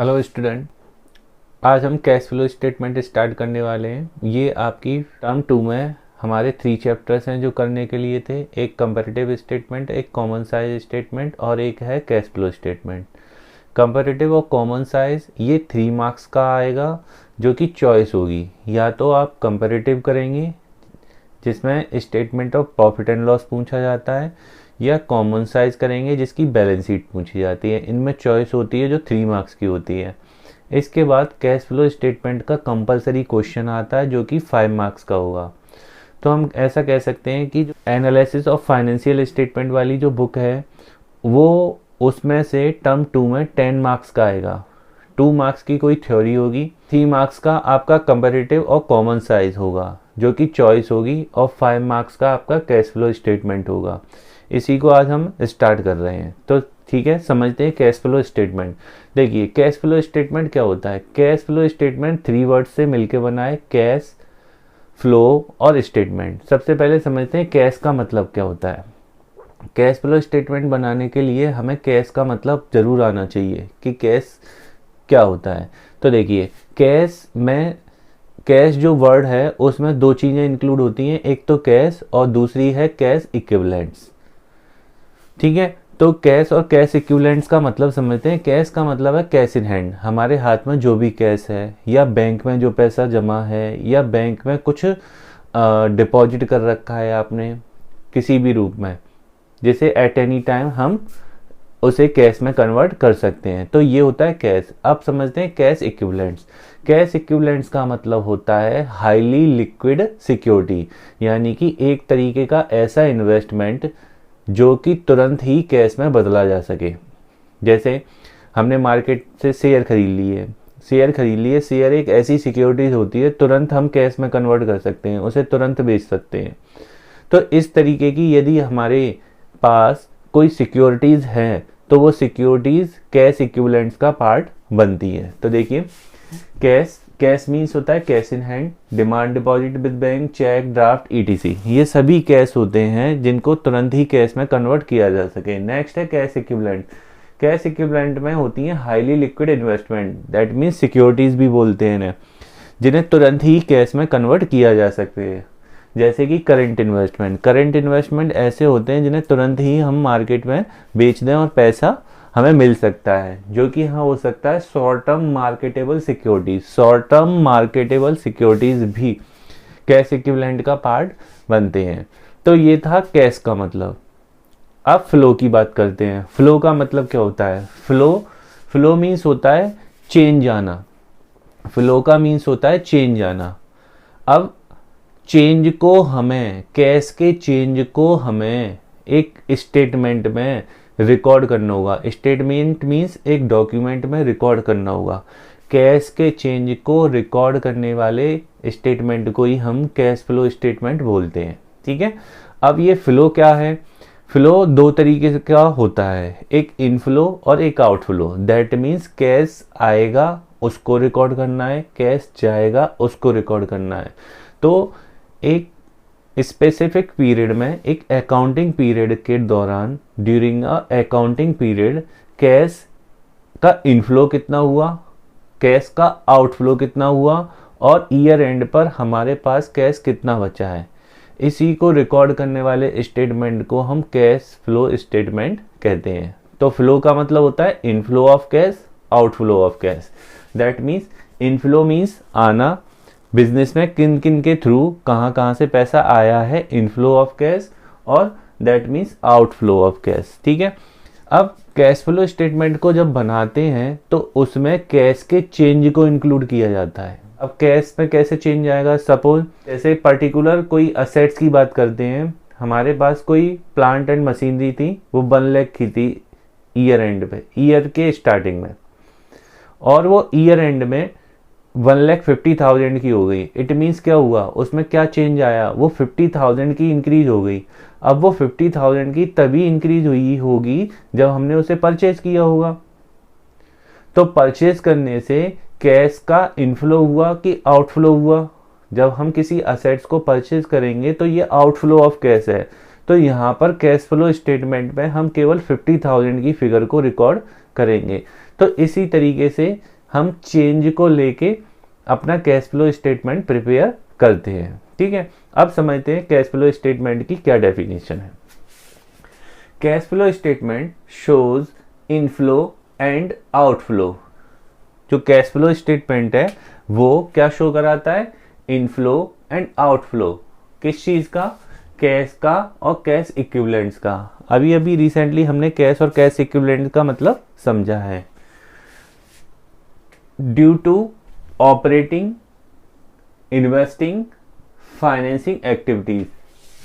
Hello student, आज हम cash flow statement start करने वाले हैं। ये आपकी टर्म 2 में हमारे 3 चैप्टर्स हैं जो करने के लिए थे। एक कंपैरेटिव स्टेटमेंट, एक कॉमन साइज स्टेटमेंट और एक है कैश फ्लो स्टेटमेंट। कंपैरेटिव और कॉमन साइज ये 3 मार्क्स का आएगा जो कि चॉइस होगी। या तो आप कंपैरेटिव करेंगे जिसमें statement of profit and loss पूछा जाता है, या कॉमन साइज करेंगे जिसकी बैलेंस शीट पूछी जाती है। इनमें चॉइस होती है जो 3 मार्क्स की होती है। इसके बाद कैश फ्लो स्टेटमेंट का कंपलसरी क्वेश्चन आता है जो कि 5 मार्क्स का होगा। तो हम ऐसा कह सकते हैं कि जो एनालिसिस ऑफ फाइनेंशियल स्टेटमेंट वाली जो बुक है वो उसमें से टर्म 2 में 10 मार्क्स का आएगा। 2 मार्क्स की कोई थ्योरी होगी, 3 मार्क्स का आपका कंपैरेटिव और कॉमन साइज होगा जो कि चॉइस होगी, और 5 मार्क्स का आपका कैश फ्लो स्टेटमेंट होगा। इसी को आज हम स्टार्ट कर रहे हैं। तो ठीक है, समझते हैं कैश फ्लो स्टेटमेंट। देखिए, कैश फ्लो स्टेटमेंट क्या होता है। कैश फ्लो स्टेटमेंट 3 वर्ड से मिलकर बना है, कैश फ्लो और स्टेटमेंट। सबसे पहले समझते हैं कैश का मतलब क्या होता है। कैश फ्लो स्टेटमेंट बनाने के लिए हमें कैश का मतलब जरूर आना चाहिए कि कैश क्या होता है। तो देखिए, कैश जो वर्ड है उसमें 2 चीज़ें इंक्लूड होती हैं, एक तो कैश और दूसरी है कैश इक्विवेलेंट्स। ठीक है, तो कैश और कैश इक्विवेलेंट्स का मतलब समझते हैं। कैश का मतलब है कैश इन हैंड, हमारे हाथ में जो भी कैश है, या बैंक में जो पैसा जमा है, या बैंक में कुछ डिपॉजिट कर रखा है आपने किसी भी रूप में, जिसे एट एनी टाइम हम उसे कैश में कन्वर्ट कर सकते हैं। तो ये होता है कैश। अब समझते हैं कैश इक्विवेलेंट्स। कैश इक्विवेलेंट्स का मतलब होता है हाईली लिक्विड सिक्योरिटी, यानी कि एक तरीके का ऐसा इन्वेस्टमेंट जो कि तुरंत ही कैश में बदला जा सके। जैसे हमने मार्केट से शेयर खरीद लिए। शेयर एक ऐसी सिक्योरिटीज होती है, तुरंत हम कैश में कन्वर्ट कर सकते हैं, उसे तुरंत बेच सकते हैं। तो इस तरीके की यदि हमारे पास कोई सिक्योरिटीज हैं तो वो सिक्योरिटीज कैश इक्विवेलेंट्स का पार्ट बनती है। तो देखिए, कैश मीन्स होता है cash in hand, demand deposit with bank, cheque, draft, ETC. ये सभी कैश होते हैं जिनको तुरंत ही कैश में कन्वर्ट किया जा सके। नेक्स्ट है कैश इक्विवेलेंट। कैश इक्विवेलेंट में होती है highly liquid investment, that means securities भी बोलते हैं इन्हें, जिन्हें तुरंत ही कैश में कन्वर्ट किया जा सकते हैं। जैसे कि करंट इन्वेस्टमेंट ऐसे होते हैं जिन्हें तुरंत ही हम मार्केट में बेच दें और पैसा हमें मिल सकता है, जो कि हाँ हो सकता है शॉर्ट टर्म मार्केटेबल सिक्योरिटीज भी कैश इक्विवेलेंट का पार्ट बनते हैं। तो ये था कैश का मतलब। अब फ्लो की बात करते हैं। फ्लो का मतलब क्या होता है। फ्लो मीन्स होता है चेंज आना। फ्लो का मीन्स होता है चेंज आना। अब कैश के चेंज को हमें एक स्टेटमेंट में रिकॉर्ड करना होगा। स्टेटमेंट मीन्स एक डॉक्यूमेंट में रिकॉर्ड करना होगा। कैश के चेंज को रिकॉर्ड करने वाले स्टेटमेंट को ही हम कैश फ्लो स्टेटमेंट बोलते हैं। ठीक है, अब ये फ्लो क्या है। फ्लो 2 तरीके का होता है, एक इनफ्लो और एक आउटफ्लो। दैट मीन्स कैश आएगा उसको रिकॉर्ड करना है, कैश जाएगा उसको रिकॉर्ड करना है। तो एक स्पेसिफिक पीरियड में, एक अकाउंटिंग पीरियड के दौरान, during a accounting period, cash का इनफ्लो कितना हुआ, कैश का आउटफ्लो कितना हुआ, और ईयर एंड पर हमारे पास कैश कितना बचा है, इसी को रिकॉर्ड करने वाले स्टेटमेंट को हम कैश फ्लो स्टेटमेंट कहते हैं। तो फ्लो का मतलब होता है inflow of cash, outflow of cash. That means inflow means आना, बिजनेस में किन किन के थ्रू कहाँ से पैसा आया है, इनफ्लो ऑफ कैश, और that means outflow of cash. ठीक है, अब कैश फ्लो स्टेटमेंट को जब बनाते हैं तो उसमें कैश के चेंज को इंक्लूड किया जाता है। अब कैश में कैसे चेंज आएगा। सपोज जैसे पर्टिकुलर कोई असेट्स की बात करते हैं, हमारे पास कोई प्लांट एंड मशीनरी थी, वो 1 लाख की थी ईयर एंड पे, ईयर के स्टार्टिंग में, और वो ईयर एंड में 1,50,000 की हो गई। इट मीन्स क्या हुआ, उसमें क्या चेंज आया, वो 50,000 की इंक्रीज हो गई। अब वो 50,000 की तभी इंक्रीज हुई होगी जब हमने उसे परचेज किया होगा। तो परचेज करने से कैश का इनफ्लो हुआ कि आउटफ्लो हुआ। जब हम किसी असेट्स को परचेज करेंगे तो ये आउटफ्लो ऑफ कैश है। तो यहाँ पर कैश फ्लो स्टेटमेंट में हम केवल 50,000 की फिगर को रिकॉर्ड करेंगे। तो इसी तरीके से हम चेंज को लेके अपना कैश फ्लो स्टेटमेंट प्रिपेयर करते हैं। ठीक है, अब समझते हैं कैश फ्लो स्टेटमेंट की क्या डेफिनेशन है। Cash flow statement shows inflow and outflow. जो कैश फ्लो स्टेटमेंट है वो क्या शो कराता है, इनफ्लो एंड आउटफ्लो। किस चीज का, कैश का और कैश इक्विवेलेंट्स का। अभी अभी रिसेंटली हमने कैश और कैश इक्विवेलेंट का मतलब समझा है। Due to operating, investing, financing activities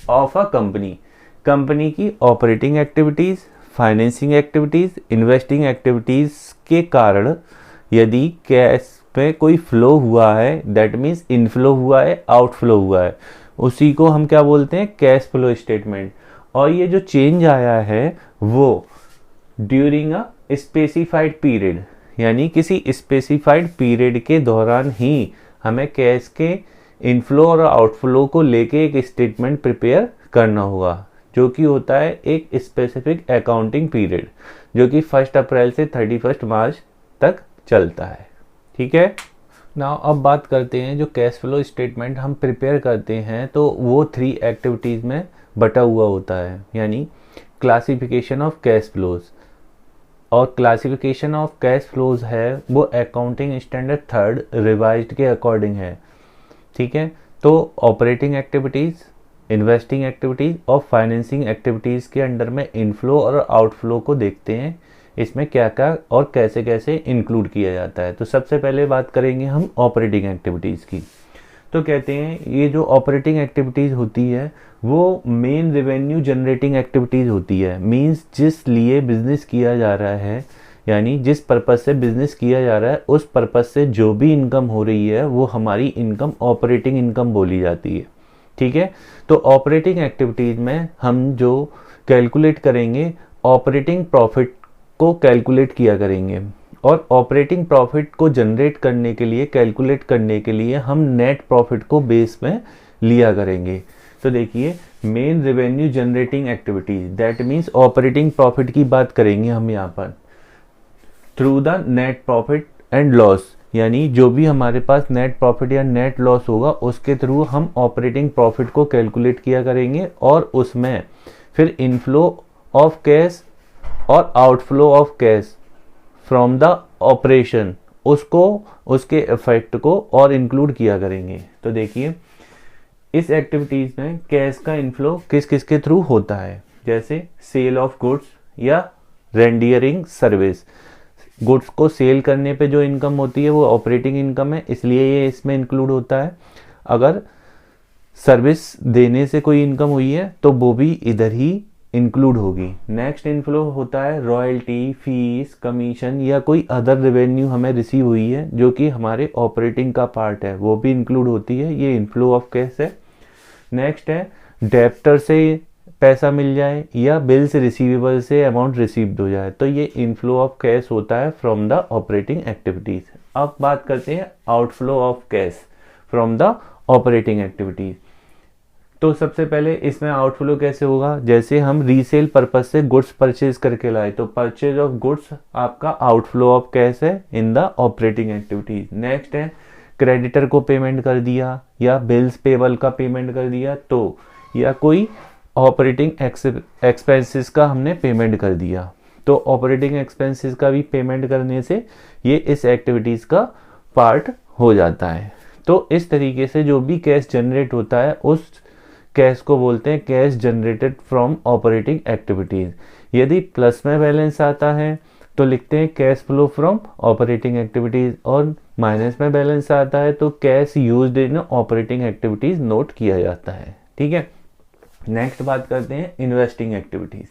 of a company. Company की operating activities, financing activities, investing activities के कारण यदि कैश में कोई फ्लो हुआ है, दैट मीन्स इनफ्लो हुआ है, आउटफ्लो हुआ है, उसी को हम क्या बोलते हैं, कैश फ्लो स्टेटमेंट। और ये जो चेंज आया है वो ड्यूरिंग अ स्पेसिफाइड पीरियड, यानी किसी स्पेसिफाइड पीरियड के दौरान ही हमें कैश के इनफ्लो और आउटफ्लो को लेके एक स्टेटमेंट प्रिपेयर करना होगा, जो कि होता है एक स्पेसिफिक अकाउंटिंग पीरियड, जो कि 1 अप्रैल से 31 मार्च तक चलता है। ठीक है, नाउ अब बात करते हैं जो कैश फ्लो स्टेटमेंट हम प्रिपेयर करते हैं तो वो 3 एक्टिविटीज़ में बटा हुआ होता है, यानी क्लासिफिकेशन ऑफ कैश फ्लोज। और क्लासिफिकेशन ऑफ कैश फ्लोज है वो अकाउंटिंग स्टैंडर्ड 3rd रिवाइज्ड के अकॉर्डिंग है। ठीक है, तो ऑपरेटिंग एक्टिविटीज़, इन्वेस्टिंग एक्टिविटीज़ और फाइनेंसिंग एक्टिविटीज़ के अंडर में इनफ्लो और आउटफ्लो को देखते हैं, इसमें क्या क्या और कैसे कैसे इंक्लूड किया जाता है। तो सबसे पहले बात करेंगे हम ऑपरेटिंग एक्टिविटीज़ की। तो कहते हैं ये जो ऑपरेटिंग एक्टिविटीज़ होती है वो मेन रेवेन्यू जनरेटिंग एक्टिविटीज़ होती है। मींस जिस लिए बिजनेस किया जा रहा है, यानी जिस पर्पज़ से बिजनेस किया जा रहा है उस पर्पज़ से जो भी इनकम हो रही है वो हमारी इनकम ऑपरेटिंग इनकम बोली जाती है। ठीक है, तो ऑपरेटिंग एक्टिविटीज़ में हम जो कैलकुलेट करेंगे ऑपरेटिंग प्रॉफिट को कैलकुलेट किया करेंगे, और ऑपरेटिंग प्रॉफिट को जनरेट करने के लिए, कैलकुलेट करने के लिए हम नेट प्रॉफिट को बेस में लिया करेंगे। तो देखिए, main revenue generating activities, that means operating profit की बात करेंगे हम यहाँ पर, through the net profit and loss, यानी जो भी हमारे पास नेट प्रॉफिट या नेट लॉस होगा उसके थ्रू हम ऑपरेटिंग प्रॉफिट को कैलकुलेट किया करेंगे, और उसमें फिर इनफ्लो ऑफ कैश और outflow of cash from the operation, उसको, उसके इफेक्ट को और इंक्लूड किया करेंगे। तो देखिए, इस एक्टिविटीज में कैश का इनफ्लो किस किस के थ्रू होता है, जैसे सेल ऑफ गुड्स या रेंडियरिंग सर्विस। गुड्स को सेल करने पे जो इनकम होती है वो ऑपरेटिंग इनकम है, इसलिए ये इसमें इंक्लूड होता है। अगर सर्विस देने से कोई इनकम हुई है तो वो भी इधर ही इंक्लूड होगी। नेक्स्ट इनफ्लो होता है रॉयल्टी, फीस, कमीशन या कोई अदर रेवेन्यू हमें रिसीव हुई है जो कि हमारे ऑपरेटिंग का पार्ट है, वो भी इंक्लूड होती है, ये इनफ्लो ऑफ कैश है। नेक्स्ट है डेप्टर से पैसा मिल जाए या बिल से रिसीवेबल से अमाउंट रिसीव्ड हो जाए, तो ये इनफ्लो ऑफ कैश होता है फ्रॉम द ऑपरेटिंग एक्टिविटीज। अब बात करते हैं outflow of cash from the operating activities. तो सबसे पहले इसमें आउटफ्लो कैसे होगा, जैसे हम रीसेल पर्पज से गुड्स परचेज करके लाए तो परचेज ऑफ गुड्स आपका आउटफ्लो ऑफ कैश है in the operating activities. Next है क्रेडिटर को पेमेंट कर दिया या बिल्स पेबल का पेमेंट कर दिया, तो या कोई ऑपरेटिंग एक्सपेंसेस का हमने पेमेंट कर दिया, तो ऑपरेटिंग एक्सपेंसेस का भी पेमेंट करने से ये इस एक्टिविटीज का पार्ट हो जाता है। तो इस तरीके से जो भी कैश जनरेट होता है उस कैश को बोलते हैं cash generated from operating activities. यदि प्लस में बैलेंस आता है तो लिखते हैं cash flow from operating activities, और माइनस में बैलेंस आता है तो cash used in operating activities note किया जाता है। ठीक है, नेक्स्ट बात करते हैं इन्वेस्टिंग एक्टिविटीज।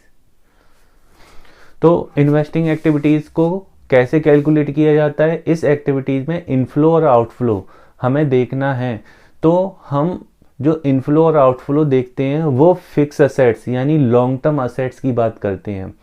तो इन्वेस्टिंग एक्टिविटीज को कैसे कैलकुलेट किया जाता है, इस एक्टिविटीज में इनफ्लो और आउटफ्लो हमें देखना है, तो हम जो इनफ्लो और आउटफ्लो देखते हैं वो फिक्स असेट्स यानी लॉन्ग टर्म असेट्स की बात करते हैं।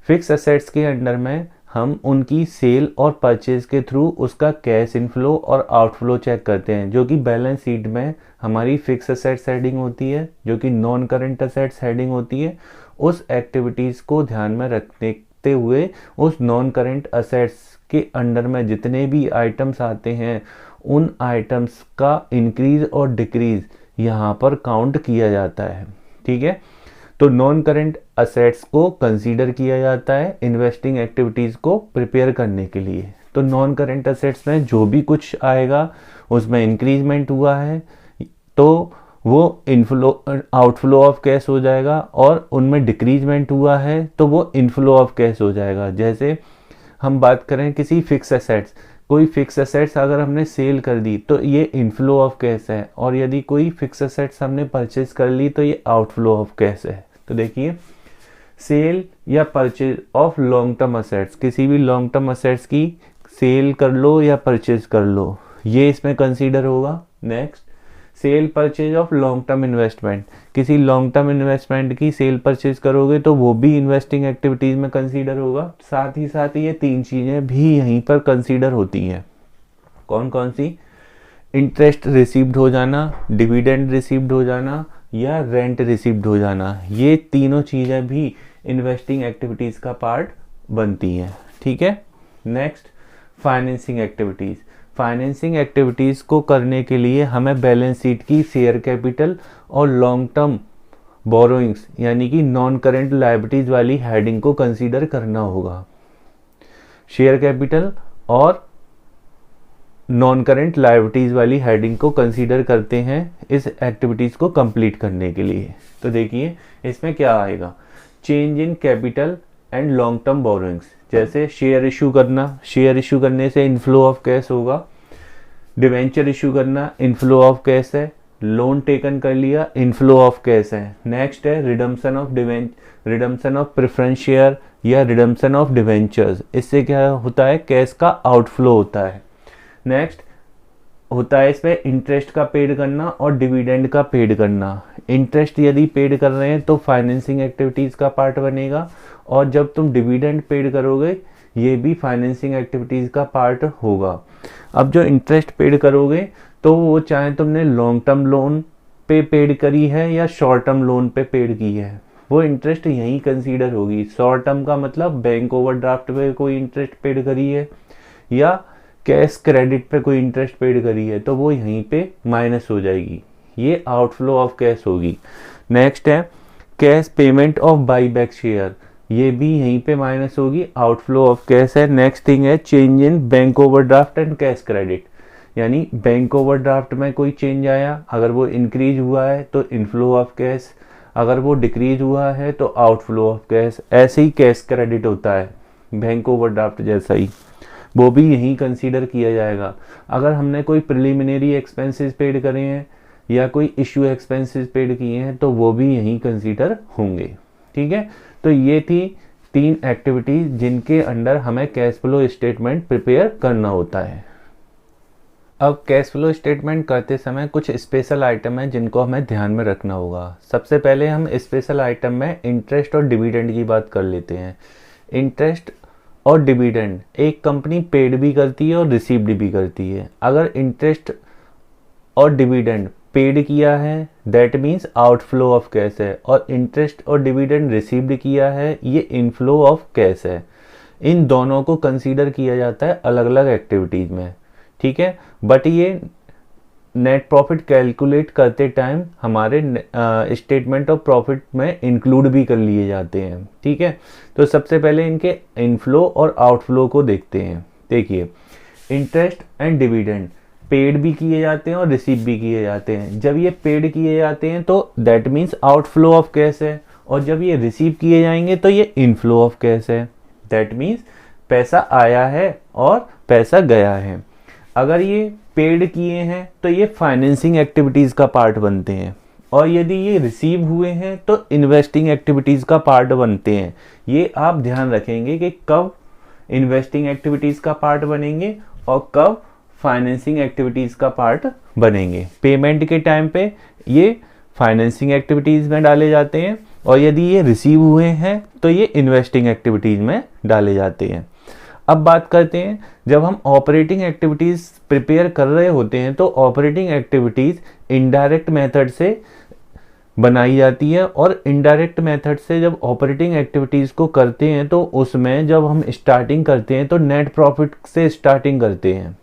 फिक्स असेट्स के अंडर में हम उनकी सेल और परचेज के थ्रू उसका कैश इनफ्लो और आउटफ्लो चेक करते हैं, जो कि बैलेंस शीट में हमारी फिक्स असेट्स हेडिंग होती है, जो कि नॉन करंट असेट्स हेडिंग होती है। उस एक्टिविटीज़ को ध्यान में रखने रखते हुए उस नॉन करेंट असेट्स के अंडर में जितने भी आइटम्स आते हैं उन आइटम्स का इंक्रीज और डिक्रीज यहाँ पर काउंट किया जाता है। ठीक है, तो नॉन करेंट असेट्स को कंसीडर किया जाता है इन्वेस्टिंग एक्टिविटीज़ को प्रिपेयर करने के लिए। तो नॉन करेंट असेट्स में जो भी कुछ आएगा उसमें इंक्रीजमेंट हुआ है तो वो इनफ्लो आउटफ्लो ऑफ कैश हो जाएगा, और उनमें डिक्रीजमेंट हुआ है तो वो इनफ्लो ऑफ कैश हो जाएगा। जैसे हम बात करें किसी फिक्स एसेट्स, कोई फिक्स एसेट्स अगर हमने सेल कर दी तो ये इनफ्लो ऑफ कैश है, और यदि कोई फिक्स एसेट्स हमने परचेज कर ली तो ये आउटफ्लो ऑफ कैश है। तो देखिए, सेल या purchase of long term assets, किसी भी लॉन्ग टर्म असेट्स की सेल कर लो या परचेज कर लो, ये इसमें कंसीडर होगा। Next, cell purchase of long term investment, किसी लॉन्ग टर्म इन्वेस्टमेंट की सेल परचेज करोगे तो वो भी इन्वेस्टिंग एक्टिविटीज में कंसीडर होगा। साथ ही ये तीन चीजें भी यहीं पर कंसीडर होती हैं। कौन कौन सी? इंटरेस्ट रिसीव्ड हो जाना, डिविडेंड रिसीव्ड हो जाना या रेंट रिसीव्ड हो जाना, ये तीनों चीजें भी इन्वेस्टिंग एक्टिविटीज का पार्ट बनती हैं। ठीक है, next, financing activities. Financing activities को करने के लिए हमें बैलेंस शीट की शेयर कैपिटल और लॉन्ग टर्म बोरोइंग्स यानी कि नॉन करेंट लायबिलिटीज वाली हेडिंग को कंसीडर करना होगा। शेयर कैपिटल और नॉन करेंट लायबिलिटीज वाली हेडिंग को कंसीडर करते हैं इस एक्टिविटीज़ को कंप्लीट करने के लिए। तो देखिए इसमें क्या आएगा, change in capital and long term borrowings. जैसे शेयर इशू करना, शेयर इशू करने से इनफ्लो ऑफ कैश होगा। डिवेंचर इशू करना, इनफ्लो ऑफ कैश है। लोन टेकन कर लिया, इनफ्लो ऑफ कैश है। नेक्स्ट है रिडम्पशन ऑफ प्रेफरेंस शेयर या रिडम्पशन ऑफ डिवेंचर्स। इससे क्या होता है, कैश का आउटफ्लो होता है। नेक्स्ट होता है इसमें इंटरेस्ट का पेड करना और डिविडेंड का पेड करना। इंटरेस्ट यदि पेड कर रहे हैं तो फाइनेंसिंग एक्टिविटीज का पार्ट बनेगा, और जब तुम डिविडेंड पेड करोगे ये भी फाइनेंसिंग एक्टिविटीज का पार्ट होगा। अब जो इंटरेस्ट पेड करोगे तो वो चाहे तुमने लॉन्ग टर्म लोन पे पेड करी है या शॉर्ट टर्म लोन पे पेड की है, वो इंटरेस्ट यहीं कंसीडर होगी। शॉर्ट टर्म का मतलब बैंक ओवरड्राफ्ट पे कोई इंटरेस्ट पेड करी है या कैश क्रेडिट पे कोई इंटरेस्ट पेड करी है तो वो यहीं पे माइनस हो जाएगी, ये आउटफ्लो ऑफ कैश होगी। नेक्स्ट है cash payment of by back share, ये भी यहीं पे माइनस होगी, आउटफ्लो ऑफ कैश है। नेक्स्ट थिंग है change in bank overdraft and cash credit, यानी बैंक ओवरड्राफ्ट में कोई चेंज आया, अगर वो इंक्रीज हुआ है तो इनफ्लो ऑफ कैश, अगर वो डिक्रीज हुआ है तो आउटफ्लो ऑफ कैश। ऐसे ही कैश क्रेडिट होता है बैंक ओवरड्राफ्ट जैसा ही, वो भी यहीं कंसीडर किया जाएगा। अगर हमने कोई प्रिलिमिनरी एक्सपेंसेस पेड करे हैं या कोई इश्यू एक्सपेंसेस पेड किए हैं तो वो भी यहीं कंसीडर होंगे। ठीक है, तो ये थी 3 एक्टिविटीज जिनके अंडर हमें कैश फ्लो स्टेटमेंट प्रिपेयर करना होता है। अब कैश फ्लो स्टेटमेंट करते समय कुछ स्पेशल आइटम हैं जिनको हमें ध्यान में रखना होगा। सबसे पहले हम स्पेशल आइटम में इंटरेस्ट और डिविडेंड की बात कर लेते हैं। इंटरेस्ट और डिविडेंड एक कंपनी पेड भी करती है और रिसीव्ड भी करती है। अगर इंटरेस्ट और डिविडेंड पेड किया है that means outflow of cash है, और इंटरेस्ट और डिविडेंड रिसीव्ड किया है ये इनफ्लो ऑफ कैश है। इन दोनों को कंसीडर किया जाता है अलग अलग एक्टिविटीज में। ठीक है, बट ये नेट प्रॉफिट कैलकुलेट करते टाइम हमारे स्टेटमेंट ऑफ प्रॉफिट में इंक्लूड भी कर लिए जाते हैं। ठीक है, तो सबसे पहले इनके इनफ्लो और आउटफ्लो को देखते हैं। देखिए इंटरेस्ट एंड डिविडेंड पेड भी किए जाते हैं और रिसीव भी किए जाते हैं। जब ये पेड किए जाते हैं तो that means outflow of cash है, और जब ये रिसीव किए जाएंगे तो ये इनफ्लो ऑफ कैश है। दैट मीन्स पैसा आया है और पैसा गया है। अगर ये पेड किए हैं तो ये फाइनेंसिंग एक्टिविटीज का पार्ट बनते हैं, और यदि ये रिसीव हुए हैं तो इन्वेस्टिंग एक्टिविटीज का पार्ट बनते हैं। ये आप ध्यान रखेंगे कि कब इन्वेस्टिंग एक्टिविटीज का पार्ट बनेंगे और कब फाइनेंसिंग एक्टिविटीज का पार्ट बनेंगे। पेमेंट के टाइम पे ये फाइनेंसिंग एक्टिविटीज में डाले जाते हैं, और यदि ये रिसीव हुए हैं तो ये इन्वेस्टिंग एक्टिविटीज में डाले जाते हैं। अब बात करते हैं, जब हम ऑपरेटिंग एक्टिविटीज प्रिपेयर कर रहे होते हैं तो ऑपरेटिंग एक्टिविटीज इनडायरेक्ट मेथड से बनाई जाती है। और इनडायरेक्ट मेथड से जब ऑपरेटिंग एक्टिविटीज़ को करते हैं तो उसमें जब हम स्टार्टिंग करते हैं तो नेट प्रॉफिट से स्टार्टिंग करते हैं।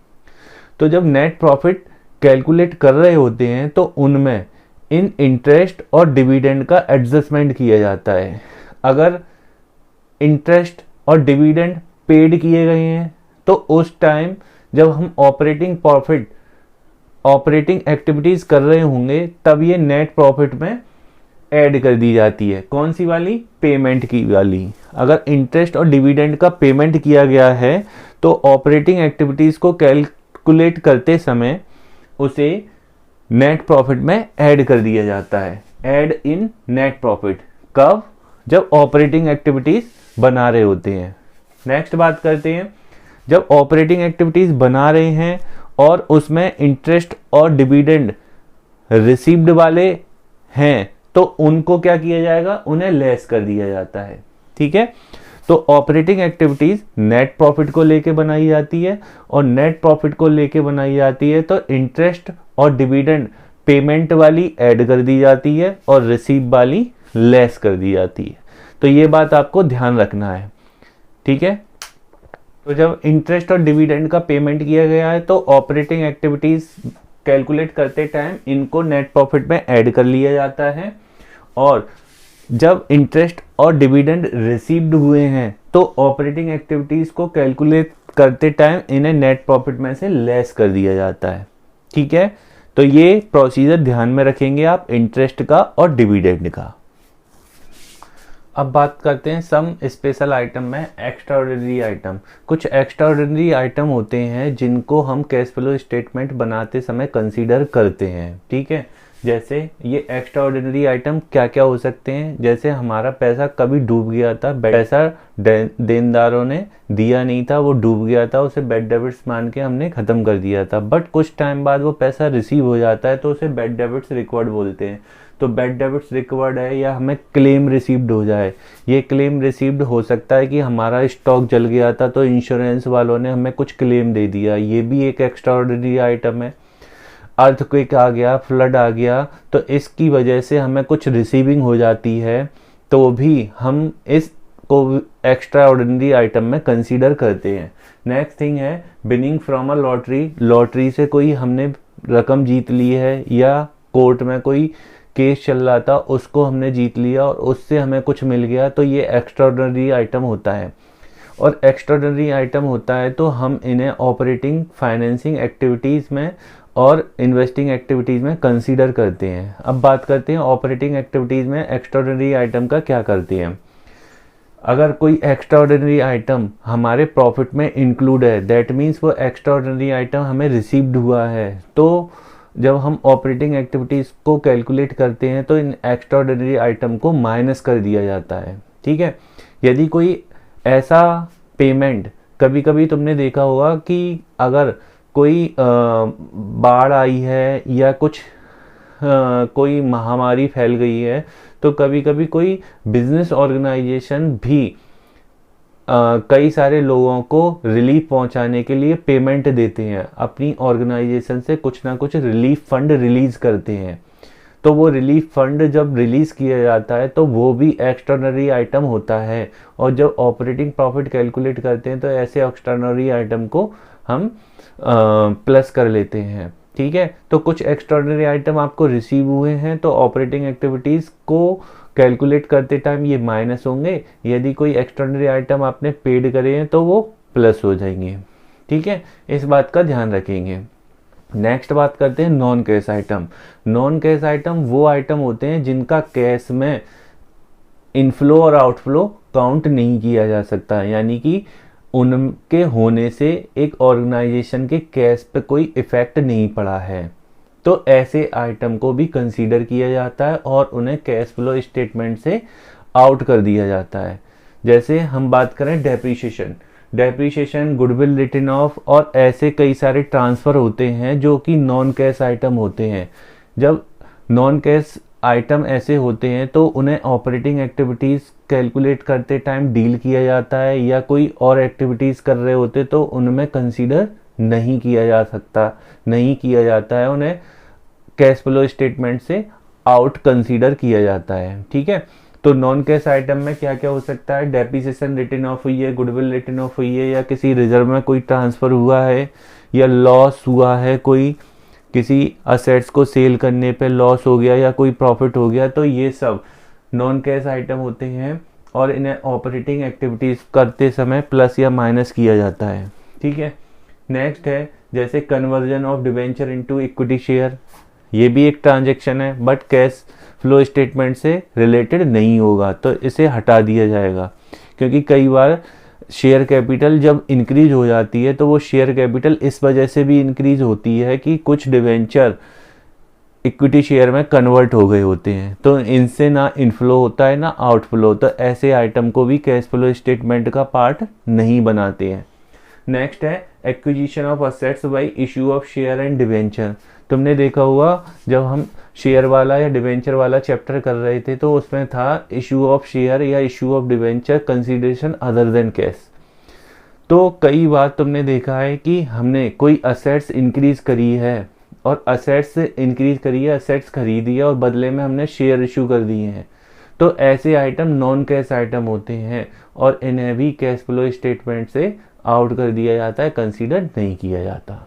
तो जब नेट प्रॉफिट कैलकुलेट कर रहे होते हैं तो उनमें इन इंटरेस्ट और डिविडेंड का एडजस्टमेंट किया जाता है। अगर इंटरेस्ट और डिविडेंड पेड किए गए हैं तो उस टाइम जब हम ऑपरेटिंग प्रॉफिट ऑपरेटिंग एक्टिविटीज कर रहे होंगे तब ये नेट प्रॉफिट में ऐड कर दी जाती है। कौन सी वाली? पेमेंट की वाली। अगर इंटरेस्ट और डिविडेंड का पेमेंट किया गया है तो ऑपरेटिंग एक्टिविटीज को कैलकुलेट करते समय उसे नेट प्रॉफिट में ऐड कर दिया जाता है। ऐड इन नेट प्रॉफिट कब? जब ऑपरेटिंग एक्टिविटीज बना रहे होते हैं। नेक्स्ट बात करते हैं, जब ऑपरेटिंग एक्टिविटीज बना रहे हैं और उसमें इंटरेस्ट और डिविडेंड रिसीव्ड वाले हैं तो उनको क्या किया जाएगा? उन्हें लेस कर दिया जाता है। ठीक है, तो ऑपरेटिंग एक्टिविटीज नेट प्रॉफिट को लेके बनाई जाती है और नेट प्रॉफिट को लेके बनाई जाती है तो इंटरेस्ट और डिविडेंड पेमेंट वाली ऐड कर दी जाती है और रिसीव वाली लेस कर दी जाती है। तो ये बात आपको ध्यान रखना है। ठीक है, तो जब इंटरेस्ट और डिविडेंड का पेमेंट किया गया है तो ऑपरेटिंग एक्टिविटीज कैलकुलेट करते टाइम इनको नेट प्रॉफिट में ऐड कर लिया जाता है। और जब इंटरेस्ट और डिविडेंड रिसीव्ड हुए हैं तो ऑपरेटिंग एक्टिविटीज को कैलकुलेट करते टाइम इन्हें नेट प्रॉफिट में से लेस कर दिया जाता है। ठीक है, तो ये प्रोसीजर ध्यान में रखेंगे आप इंटरेस्ट का और डिविडेंड का। अब बात करते हैं सम स्पेशल आइटम में एक्स्ट्राऑर्डिनरी आइटम। कुछ एक्स्ट्राऑर्डिनरी आइटम होते हैं जिनको हम कैश फ्लो स्टेटमेंट बनाते समय कंसीडर करते हैं। ठीक है, जैसे ये एक्स्ट्राऑर्डिनरी आइटम क्या क्या हो सकते हैं? जैसे हमारा पैसा कभी डूब गया था, पैसा देनदारों ने दिया नहीं था, वो डूब गया था, उसे बैड डेबिट्स मान के हमने खत्म कर दिया था, बट कुछ टाइम बाद वो पैसा रिसीव हो जाता है तो उसे बैड डेबिट्स रिकवर्ड बोलते हैं। तो बैड डेबिट्स रिकवर्ड है या हमें क्लेम रिसीव्ड हो जाए। ये क्लेम रिसीव्ड हो सकता है कि हमारा स्टॉक जल गया था तो इंश्योरेंस वालों ने हमें कुछ क्लेम दे दिया, ये भी एक एक्स्ट्राऑर्डिनरी आइटम है। अर्थक्वेक आ गया, फ्लड आ गया, तो इसकी वजह से हमें कुछ रिसीविंग हो जाती है तो भी हम इसको एक्स्ट्रा ऑर्डिनरी आइटम में कंसीडर करते हैं। नेक्स्ट थिंग है winning from a lottery. Lottery से कोई हमने रकम जीत ली है या कोर्ट में कोई केस चल रहा था उसको हमने जीत लिया और उससे हमें कुछ मिल गया, तो ये एक्स्ट्राऑर्डिनरी आइटम होता है। और एक्स्ट्राऑर्डिनरी आइटम होता है तो हम इन्हें ऑपरेटिंग फाइनेंसिंग एक्टिविटीज़ में और इन्वेस्टिंग एक्टिविटीज़ में कंसीडर करते हैं। अब बात करते हैं ऑपरेटिंग एक्टिविटीज़ में एक्स्ट्राऑर्डिनरी आइटम का क्या करते हैं। अगर कोई एक्स्ट्राऑर्डिनरी आइटम हमारे प्रॉफिट में इंक्लूड है, दैट मीन्स वो एक्स्ट्राऑर्डिनरी आइटम हमें रिसीव्ड हुआ है, तो जब हम ऑपरेटिंग एक्टिविटीज़ को कैलकुलेट करते हैं तो इन एक्स्ट्राऑर्डिनरी आइटम को माइनस कर दिया जाता है। ठीक है, यदि कोई ऐसा पेमेंट, कभी कभी तुमने देखा होगा कि अगर कोई बाढ़ आई है या कुछ कोई महामारी फैल गई है तो कभी कभी कोई बिजनेस ऑर्गेनाइजेशन भी कई सारे लोगों को रिलीफ पहुंचाने के लिए पेमेंट देते हैं, अपनी ऑर्गेनाइजेशन से कुछ ना कुछ रिलीफ फंड रिलीज करते हैं। तो वो रिलीफ फंड जब रिलीज किया जाता है तो वो भी एक्स्ट्राऑर्डिनरी आइटम होता है। और जब ऑपरेटिंग प्रॉफिट कैलकुलेट करते हैं तो ऐसे एक्स्ट्राऑर्डिनरी आइटम को हम प्लस कर लेते हैं। ठीक है, तो कुछ एक्स्ट्राऑर्डिनरी आइटम आपको रिसीव हुए हैं तो ऑपरेटिंग एक्टिविटीज़ को कैलकुलेट करते टाइम ये माइनस होंगे, यदि कोई एक्स्ट्राऑर्डिनरी आइटम आपने पेड करे हैं तो वो प्लस हो जाएंगे। ठीक है, इस बात का ध्यान रखेंगे। नेक्स्ट बात करते हैं non cash item. Non cash item वो आइटम होते हैं जिनका कैश में इनफ्लो और आउटफ्लो काउंट नहीं किया जा सकता, यानी कि उनके होने से एक ऑर्गेनाइजेशन के कैश पे कोई इफेक्ट नहीं पड़ा है, तो ऐसे आइटम को भी कंसीडर किया जाता है और उन्हें कैश फ्लो स्टेटमेंट से आउट कर दिया जाता है। जैसे हम बात करें डेप्रीशिएशन, गुडविल रिटन ऑफ और ऐसे कई सारे ट्रांसफ़र होते हैं जो कि नॉन कैश आइटम होते हैं। जब नॉन कैश आइटम ऐसे होते हैं तो उन्हें ऑपरेटिंग एक्टिविटीज़ कैलकुलेट करते टाइम डील किया जाता है, या कोई और एक्टिविटीज़ कर रहे होते तो उनमें कंसीडर नहीं किया जा सकता, नहीं किया जाता है, उन्हें कैश फ्लो स्टेटमेंट से आउट कंसीडर किया जाता है। ठीक है, तो नॉन कैश आइटम में क्या क्या हो सकता है, डेप्रिसिएशन रिटर्न ऑफ हुई है, गुडविल रिटर्न ऑफ हुई है, या किसी रिजर्व में कोई ट्रांसफ़र हुआ है, या लॉस हुआ है, कोई किसी असेट्स को सेल करने पे लॉस हो गया या कोई प्रॉफिट हो गया, तो ये सब नॉन कैश आइटम होते हैं और इन्हें ऑपरेटिंग एक्टिविटीज़ करते समय प्लस या माइनस किया जाता है। ठीक है, नेक्स्ट है जैसे conversion of debenture into equity share, ये भी एक ट्रांजैक्शन है बट कैश फ्लो स्टेटमेंट से रिलेटेड नहीं होगा, तो इसे हटा दिया जाएगा, क्योंकि कई बार शेयर कैपिटल जब इंक्रीज हो जाती है तो वो शेयर कैपिटल इस वजह से भी इंक्रीज होती है कि कुछ डिवेंचर इक्विटी शेयर में कन्वर्ट हो गए होते हैं, तो इनसे ना इनफ्लो होता है ना आउटफ्लो, तो ऐसे आइटम को भी कैश फ्लो स्टेटमेंट का पार्ट नहीं बनाते हैं। नेक्स्ट है acquisition of assets bye issue of share and debenture. तुमने देखा होगा जब हम शेयर वाला या डिवेंचर वाला चैप्टर कर रहे थे तो उसमें था इशू ऑफ शेयर या issue of debenture consideration other than cash. तो कई बार तुमने देखा है कि हमने कोई असेट्स इंक्रीज करी है और असेट्स इंक्रीज करी है, असेट्स खरीदी है और बदले में हमने शेयर इशू कर दिए हैं, तो ऐसे आइटम नॉन कैश आइटम होते हैं और इन्हें भी कैश फ्लो स्टेटमेंट से आउट कर दिया जाता है, कंसीडर नहीं किया जाता।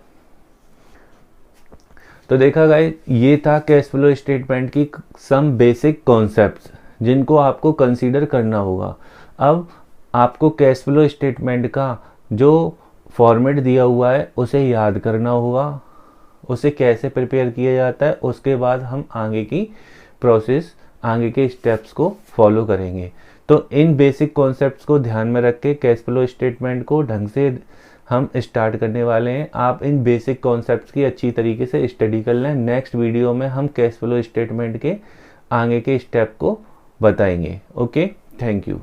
तो देखा गाइस, ये था कैश फ्लो स्टेटमेंट की सम बेसिक कॉन्सेप्ट्स जिनको आपको कंसीडर करना होगा। अब आपको कैश फ्लो स्टेटमेंट का जो फॉर्मेट दिया हुआ है उसे याद करना होगा, उसे कैसे प्रिपेयर किया जाता है, उसके बाद हम आगे की प्रोसेस, आगे के स्टेप्स को फॉलो करेंगे। तो इन बेसिक कॉन्सेप्ट्स को ध्यान में रख के कैश फ्लो स्टेटमेंट को ढंग से हम स्टार्ट करने वाले हैं। आप इन बेसिक कॉन्सेप्ट्स की अच्छी तरीके से स्टडी कर लें। नेक्स्ट वीडियो में हम कैश फ्लो स्टेटमेंट के आगे के स्टेप को बताएंगे। Okay, thank you.